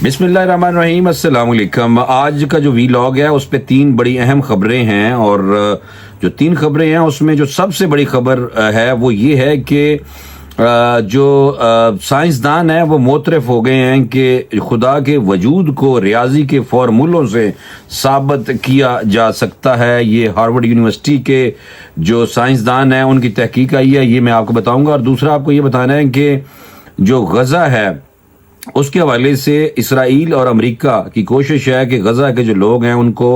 بسم اللہ الرحمن الرحیم، السلام علیکم۔ آج کا جو ویلاگ ہے اس پہ 3 بڑی اہم خبریں ہیں، اور جو 3 خبریں ہیں اس میں جو سب سے بڑی خبر ہے وہ یہ ہے کہ جو سائنسدان ہیں وہ معترف ہو گئے ہیں کہ خدا کے وجود کو ریاضی کے فارمولوں سے ثابت کیا جا سکتا ہے۔ یہ ہارورڈ یونیورسٹی کے جو سائنسدان ہیں ان کی تحقیق آئی ہے، یہ میں آپ کو بتاؤں گا۔ اور دوسرا آپ کو یہ بتانا ہے کہ جو غزہ ہے اس کے حوالے سے اسرائیل اور امریکہ کی کوشش ہے کہ غزہ کے جو لوگ ہیں ان کو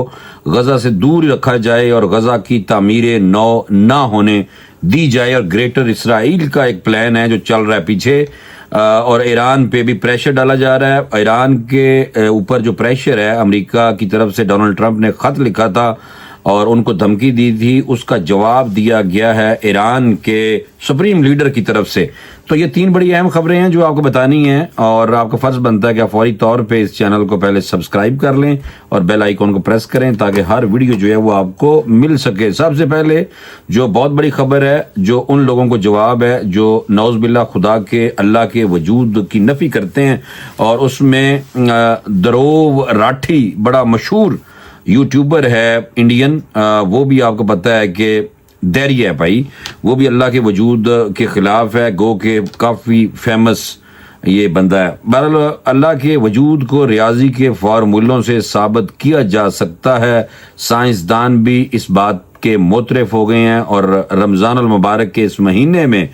غزہ سے دور رکھا جائے اور غزہ کی تعمیر نو نہ ہونے دی جائے، اور گریٹر اسرائیل کا ایک پلان ہے جو چل رہا ہے پیچھے، اور ایران پہ بھی پریشر ڈالا جا رہا ہے۔ ایران کے اوپر جو پریشر ہے امریکہ کی طرف سے، ڈونلڈ ٹرمپ نے خط لکھا تھا اور ان کو دھمکی دی تھی، اس کا جواب دیا گیا ہے ایران کے سپریم لیڈر کی طرف سے۔ تو یہ 3 بڑی اہم خبریں ہیں جو آپ کو بتانی ہیں، اور آپ کا فرض بنتا ہے کہ آپ فوری طور پہ اس چینل کو پہلے سبسکرائب کر لیں اور بیل آئیکن کو پریس کریں تاکہ ہر ویڈیو جو ہے وہ آپ کو مل سکے۔ سب سے پہلے جو بہت بڑی خبر ہے، جو ان لوگوں کو جواب ہے جو نعوذ باللہ خدا کے اللہ کے وجود کی نفی کرتے ہیں، اور اس میں دروو راٹھی بڑا مشہور یوٹیوبر ہے انڈین، وہ بھی آپ کو پتہ ہے کہ دیری ہے بھائی، وہ بھی اللہ کے وجود کے خلاف ہے، گو کہ کافی فیمس یہ بندہ ہے۔ بہرحال اللہ کے وجود کو ریاضی کے فارمولوں سے ثابت کیا جا سکتا ہے، سائنسدان بھی اس بات کے معترف ہو گئے ہیں، اور رمضان المبارک کے اس مہینے میں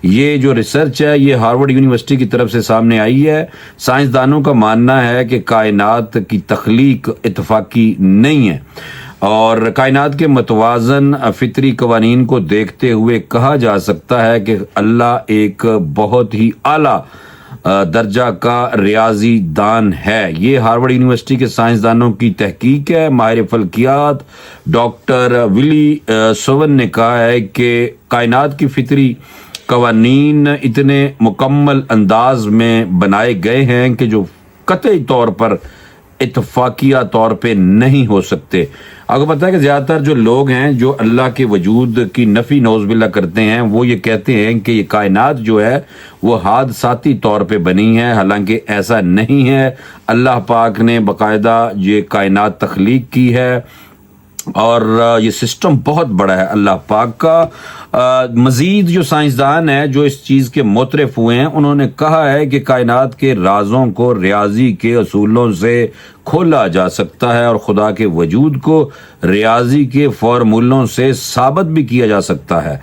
یہ جو ریسرچ ہے یہ ہارورڈ یونیورسٹی کی طرف سے سامنے آئی ہے۔ سائنسدانوں کا ماننا ہے کہ کائنات کی تخلیق اتفاقی نہیں ہے، اور کائنات کے متوازن فطری قوانین کو دیکھتے ہوئے کہا جا سکتا ہے کہ اللہ ایک بہت ہی اعلیٰ درجہ کا ریاضی دان ہے۔ یہ ہارورڈ یونیورسٹی کے سائنسدانوں کی تحقیق ہے۔ ماہر فلکیات ڈاکٹر ولی سوون نے کہا ہے کہ کائنات کی فطری قوانین اتنے مکمل انداز میں بنائے گئے ہیں کہ جو قطعی طور پر اتفاقیہ طور پہ نہیں ہو سکتے۔ آپ کو پتہ ہے کہ زیادہ تر جو لوگ ہیں جو اللہ کے وجود کی نفی نعوذ باللہ کرتے ہیں، وہ یہ کہتے ہیں کہ یہ کائنات جو ہے وہ حادثاتی طور پہ بنی ہے، حالانکہ ایسا نہیں ہے۔ اللہ پاک نے باقاعدہ یہ کائنات تخلیق کی ہے، اور یہ سسٹم بہت بڑا ہے اللہ پاک کا۔ مزید جو سائنسدان ہیں جو اس چیز کے معترف ہوئے ہیں، انہوں نے کہا ہے کہ کائنات کے رازوں کو ریاضی کے اصولوں سے کھولا جا سکتا ہے، اور خدا کے وجود کو ریاضی کے فارمولوں سے ثابت بھی کیا جا سکتا ہے۔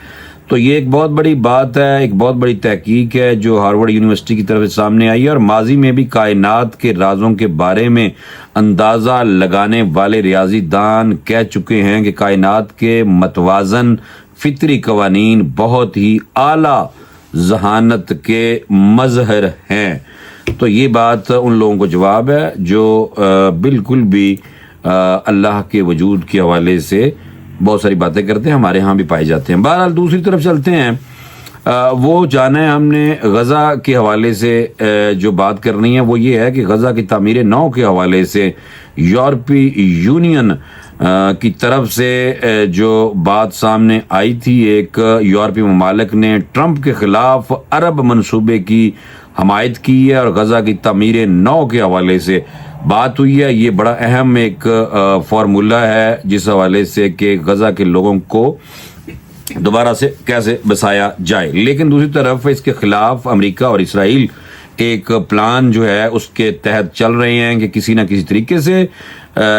تو یہ ایک بہت بڑی بات ہے، ایک بہت بڑی تحقیق ہے جو ہارورڈ یونیورسٹی کی طرف سے سامنے آئی ہے، اور ماضی میں بھی کائنات کے رازوں کے بارے میں اندازہ لگانے والے ریاضی دان کہہ چکے ہیں کہ کائنات کے متوازن فطری قوانین بہت ہی اعلیٰ ذہانت کے مظہر ہیں۔ تو یہ بات ان لوگوں کو جواب ہے جو بالکل بھی اللہ کے وجود کے حوالے سے بہت ساری باتیں کرتے ہیں، ہمارے ہاں بھی پائے جاتے ہیں۔ بہرحال دوسری طرف چلتے ہیں، وہ جانا ہے ہم نے غزہ کے حوالے سے جو بات کرنی ہے، وہ یہ ہے کہ غزہ کی تعمیر نو کے حوالے سے یورپی یونین کی طرف سے جو بات سامنے آئی تھی، ایک یورپی ممالک نے ٹرمپ کے خلاف عرب منصوبے کی حمایت کی ہے، اور غزہ کی تعمیر نو کے حوالے سے بات ہوئی ہے۔ یہ بڑا اہم ایک فارمولہ ہے جس حوالے سے کہ غزہ کے لوگوں کو دوبارہ سے کیسے بسایا جائے، لیکن دوسری طرف اس کے خلاف امریکہ اور اسرائیل ایک پلان جو ہے اس کے تحت چل رہے ہیں کہ کسی نہ کسی طریقے سے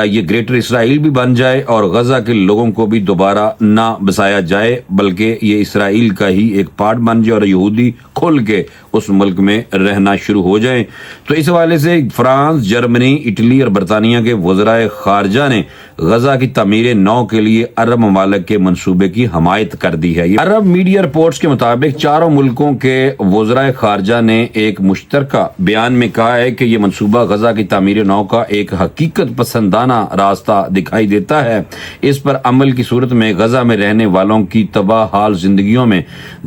یہ گریٹر اسرائیل بھی بن جائے اور غزہ کے لوگوں کو بھی دوبارہ نہ بسایا جائے، بلکہ یہ اسرائیل کا ہی ایک پارٹ بن جائے اور یہودی کھل کے اس ملک میں رہنا شروع ہو جائیں۔ تو اس حوالے سے فرانس، جرمنی، اٹلی اور برطانیہ کے وزرائے خارجہ نے غزہ کی تعمیر نو کے لیے عرب ممالک کے منصوبے کی حمایت کر دی ہے۔ عرب میڈیا رپورٹس کے مطابق چاروں ملکوں کے وزرائے خارجہ نے ایک مشترکہ بیان میں کہا ہے کہ یہ منصوبہ غزہ کی تعمیر نو کا ایک حقیقت پسندانہ راستہ دکھائی دیتا ہے۔ اس پر عمل کی صورت میں غزہ میں رہنے والوں کی تباہ حال زندگیوں میں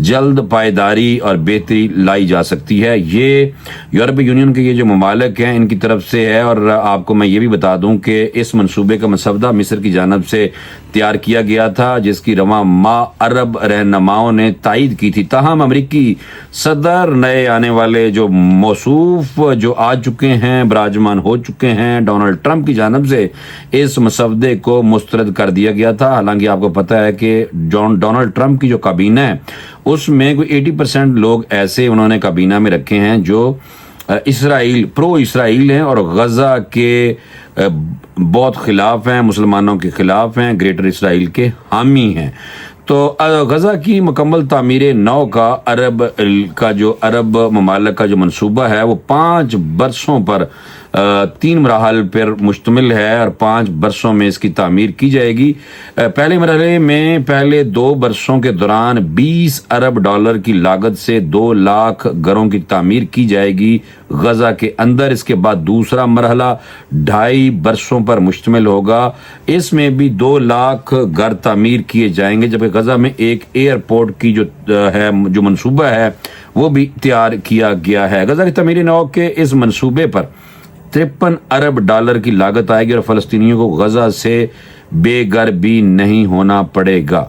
جلد پائیداری اور بہتری لائی جا سکتی ہے۔ یہ یورپی یونین کے یہ جو ممالک ہیں ان کی طرف سے ہے، اور آپ کو میں یہ بھی بتا دوں کہ اس منصوبے کا مسودہ مصر کی جانب سے تیار کیا گیا تھا جس کی رواں ماہ عرب رہنماؤں نے تائید کی تھی. تاہم امریکی صدر نئے آنے والے جو موصوف جو آ چکے ہیں براجمان ہو چکے ہیں ڈونلڈ ٹرمپ کی جانب سے اس مسودے کو مسترد کر دیا گیا تھا. حالانکہ آپ کو پتہ ہے کہ ڈونلڈ ٹرمپ کی جو کابینہ ہے اس میں کوئی 80% لوگ ایسے انہوں نے کابینہ میں رکھے ہیں جو پرو اسرائیل ہیں اور غزہ کے بہت خلاف ہیں, مسلمانوں کے خلاف ہیں, گریٹر اسرائیل کے حامی ہیں. تو غزہ کی مکمل تعمیر نو کا عرب ممالک کا جو منصوبہ ہے وہ 5 برسوں پر 3 مراحل پر مشتمل ہے اور 5 برسوں میں اس کی تعمیر کی جائے گی. پہلے مرحلے میں پہلے 2 برسوں کے دوران 20 ارب ڈالر کی لاگت سے 2 لاکھ گھروں کی تعمیر کی جائے گی غزہ کے اندر. اس کے بعد دوسرا مرحلہ 2.5 برسوں پر مشتمل ہوگا. اس میں بھی 2 لاکھ گھر تعمیر کیے جائیں گے, جبکہ غزہ میں ایک ایئرپورٹ کی جو منصوبہ ہے وہ بھی تیار کیا گیا ہے. غزہ کی تعمیر نو کے اس منصوبے پر 53 ارب ڈالر کی لاگت آئے گی اور فلسطینیوں کو غزہ سے بے گھر بھی نہیں ہونا پڑے گا.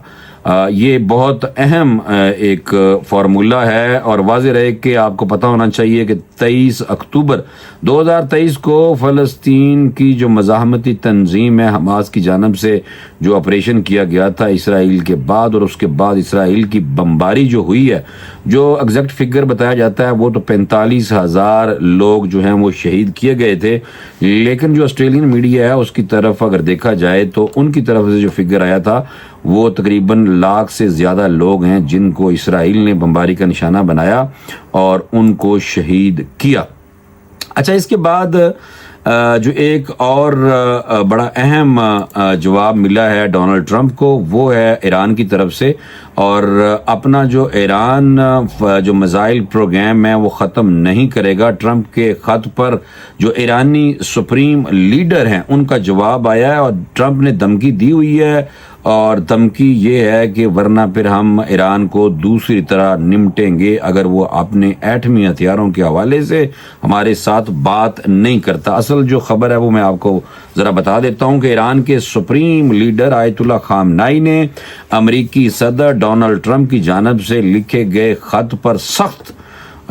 یہ بہت اہم ایک فارمولہ ہے اور واضح رہے کہ آپ کو پتہ ہونا چاہیے کہ 23 اکتوبر 2023 کو فلسطین کی جو مزاحمتی تنظیم ہے حماس کی جانب سے جو آپریشن کیا گیا تھا اسرائیل کے بعد, اور اس کے بعد اسرائیل کی بمباری جو ہوئی ہے, جو ایگزیکٹ فگر بتایا جاتا ہے وہ تو 45,000 لوگ جو ہیں وہ شہید کیے گئے تھے. لیکن جو آسٹریلین میڈیا ہے اس کی طرف اگر دیکھا جائے تو ان کی طرف سے جو فگر آیا تھا وہ تقریباً 1 لاکھ سے زیادہ لوگ ہیں جن کو اسرائیل نے بمباری کا نشانہ بنایا اور ان کو شہید کیا. اچھا, اس کے بعد جو ایک اور بڑا اہم جواب ملا ہے ڈونلڈ ٹرمپ کو وہ ہے ایران کی طرف سے, اور اپنا جو ایران جو میزائل پروگرام ہے وہ ختم نہیں کرے گا. ٹرمپ کے خط پر جو ایرانی سپریم لیڈر ہیں ان کا جواب آیا ہے اور ٹرمپ نے دھمکی دی ہوئی ہے, اور دھمکی یہ ہے کہ ورنہ پھر ہم ایران کو دوسری طرح نمٹیں گے اگر وہ اپنے ایٹمی ہتھیاروں کے حوالے سے ہمارے ساتھ بات نہیں کرتا. اصل جو خبر ہے وہ میں آپ کو ذرا بتا دیتا ہوں کہ ایران کے سپریم لیڈر آیت اللہ خامنائی نے امریکی صدر ڈونلڈ ٹرمپ کی جانب سے لکھے گئے خط پر سخت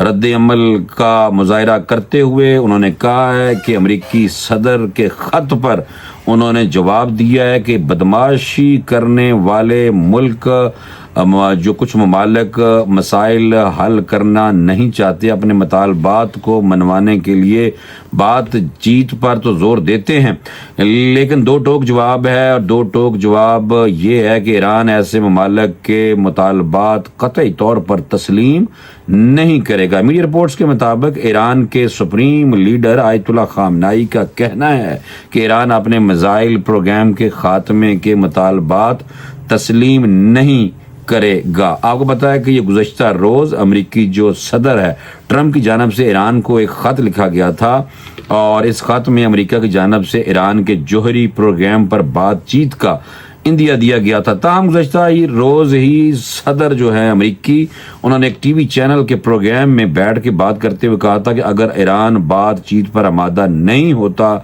رد عمل کا مظاہرہ کرتے ہوئے انہوں نے کہا ہے کہ امریکی صدر کے خط پر انہوں نے جواب دیا ہے کہ بدماشی کرنے والے ملک جو کچھ ممالک مسائل حل کرنا نہیں چاہتے اپنے مطالبات کو منوانے کے لیے بات چیت پر تو زور دیتے ہیں, لیکن 2 ٹوک جواب ہے, اور 2 ٹوک جواب یہ ہے کہ ایران ایسے ممالک کے مطالبات قطعی طور پر تسلیم نہیں کرے گا. میڈیا رپورٹس کے مطابق ایران کے سپریم لیڈر آیت اللہ خامنائی کا کہنا ہے کہ ایران اپنے میزائل پروگرام کے خاتمے کے مطالبات تسلیم نہیں کرے گا. آپ کو پتا ہے کہ یہ گزشتہ روز امریکی جو صدر ہے ٹرمپ کی جانب سے ایران کو ایک خط لکھا گیا تھا, اور اس خط میں امریکہ کی جانب سے ایران کے جوہری پروگرام پر بات چیت کا اندیا دیا گیا تھا. تاہم گزشتہ روز ہی صدر جو ہے امریکی انہوں نے ایک ٹی وی چینل کے پروگرام میں بیٹھ کے بات کرتے ہوئے کہا تھا کہ اگر ایران بات چیت پر آمادہ نہیں ہوتا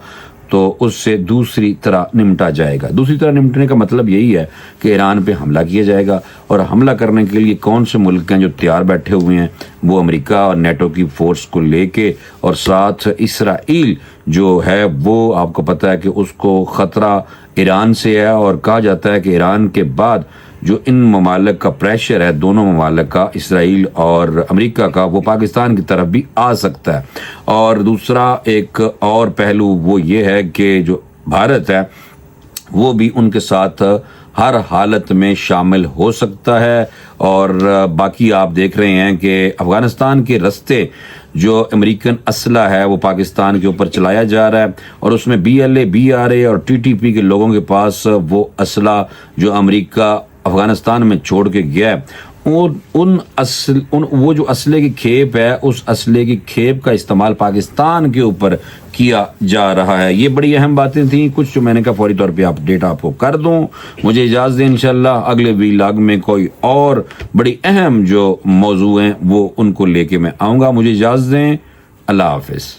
تو اس سے دوسری طرح نمٹا جائے گا. دوسری طرح نمٹنے کا مطلب یہی ہے کہ ایران پہ حملہ کیا جائے گا, اور حملہ کرنے کے لیے کون سے ملک ہیں جو تیار بیٹھے ہوئے ہیں, وہ امریکہ اور نیٹو کی فورس کو لے کے, اور ساتھ اسرائیل جو ہے وہ آپ کو پتہ ہے کہ اس کو خطرہ ایران سے ہے, اور کہا جاتا ہے کہ ایران کے بعد جو ان ممالک کا پریشر ہے دونوں ممالک کا اسرائیل اور امریکہ کا وہ پاکستان کی طرف بھی آ سکتا ہے. اور دوسرا ایک اور پہلو وہ یہ ہے کہ جو بھارت ہے وہ بھی ان کے ساتھ ہر حالت میں شامل ہو سکتا ہے. اور باقی آپ دیکھ رہے ہیں کہ افغانستان کے رستے جو امریکن اسلحہ ہے وہ پاکستان کے اوپر چلایا جا رہا ہے, اور اس میں BLA, BRA اور TTP کے لوگوں کے پاس وہ اسلحہ جو امریکہ افغانستان میں چھوڑ کے گیا ہے, وہ جو اسلحے کی کھیپ ہے اس اسلحے کی کھیپ کا استعمال پاکستان کے اوپر کیا جا رہا ہے. یہ بڑی اہم باتیں تھیں کچھ جو میں نے کہا فوری طور پہ اپڈیٹ آپ کو کر دوں. مجھے اجازت دیں, انشاءاللہ اگلے ویلاگ میں کوئی اور بڑی اہم جو موضوع ہیں وہ ان کو لے کے میں آؤں گا. مجھے اجازت دیں, اللہ حافظ.